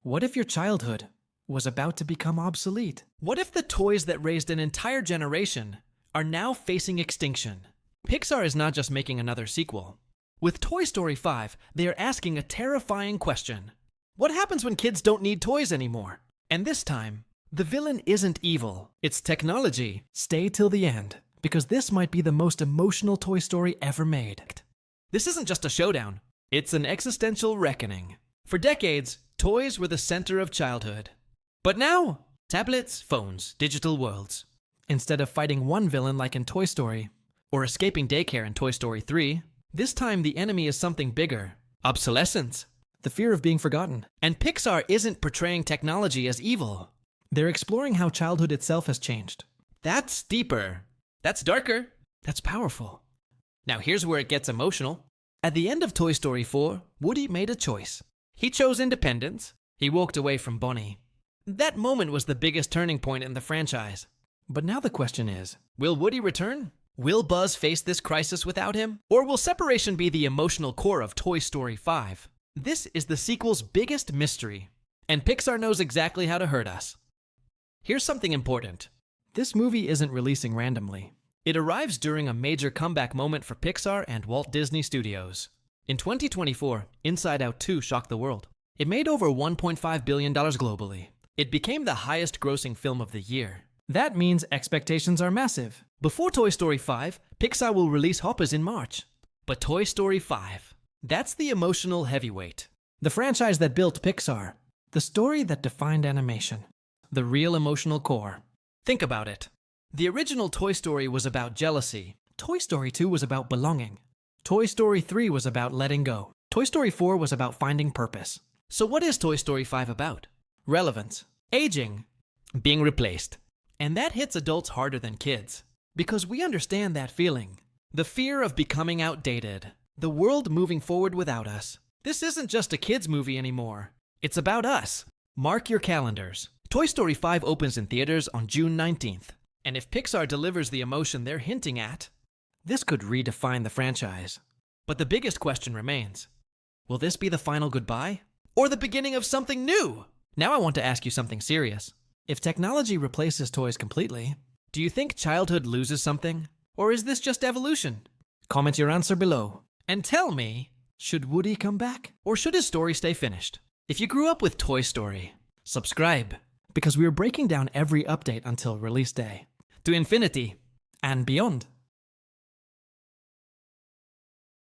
What if your childhood was about to become obsolete? What if the toys that raised an entire generation are now facing extinction? Pixar is not just making another sequel. With Toy Story 5, they are asking a terrifying question. What happens when kids don't need toys anymore? And this time, the villain isn't evil, it's technology. Stay till the end, because this might be the most emotional Toy Story ever made. This isn't just a showdown, it's an existential reckoning. For decades, toys were the center of childhood. But now, tablets, phones, digital worlds. Instead of fighting one villain like in Toy Story, or escaping daycare in Toy Story 3, this time the enemy is something bigger. Obsolescence. The fear of being forgotten. And Pixar isn't portraying technology as evil. They're exploring how childhood itself has changed. That's deeper. That's darker. That's powerful. Now here's where it gets emotional. At the end of Toy Story 4, Woody made a choice. He chose independence. He walked away from Bonnie. That moment was the biggest turning point in the franchise. But now the question is, will Woody return? Will Buzz face this crisis without him? Or will separation be the emotional core of Toy Story 5? This is the sequel's biggest mystery, and Pixar knows exactly how to hurt us. Here's something important. This movie isn't releasing randomly. It arrives during a major comeback moment for Pixar and Walt Disney Studios. In 2024, Inside Out 2 shocked the world. It made over $1.5 billion globally. It became the highest-grossing film of the year. That means expectations are massive. Before Toy Story 5, Pixar will release Hoppers in March. But Toy Story 5, that's the emotional heavyweight. The franchise that built Pixar. The story that defined animation. The real emotional core. Think about it. The original Toy Story was about jealousy. Toy Story 2 was about belonging. Toy Story 3 was about letting go. Toy Story 4 was about finding purpose. So what is Toy Story 5 about? Relevance. Aging. Being replaced. And that hits adults harder than kids. Because we understand that feeling. The fear of becoming outdated. The world moving forward without us. This isn't just a kids movie anymore. It's about us. Mark your calendars. Toy Story 5 opens in theaters on June 19th. And if Pixar delivers the emotion they're hinting at, this could redefine the franchise. But the biggest question remains. Will this be the final goodbye? Or the beginning of something new? Now I want to ask you something serious. If technology replaces toys completely, do you think childhood loses something? Or is this just evolution? Comment your answer below. And tell me, should Woody come back? Or should his story stay finished? If you grew up with Toy Story, subscribe. Because we are breaking down every update until release day. To infinity and beyond.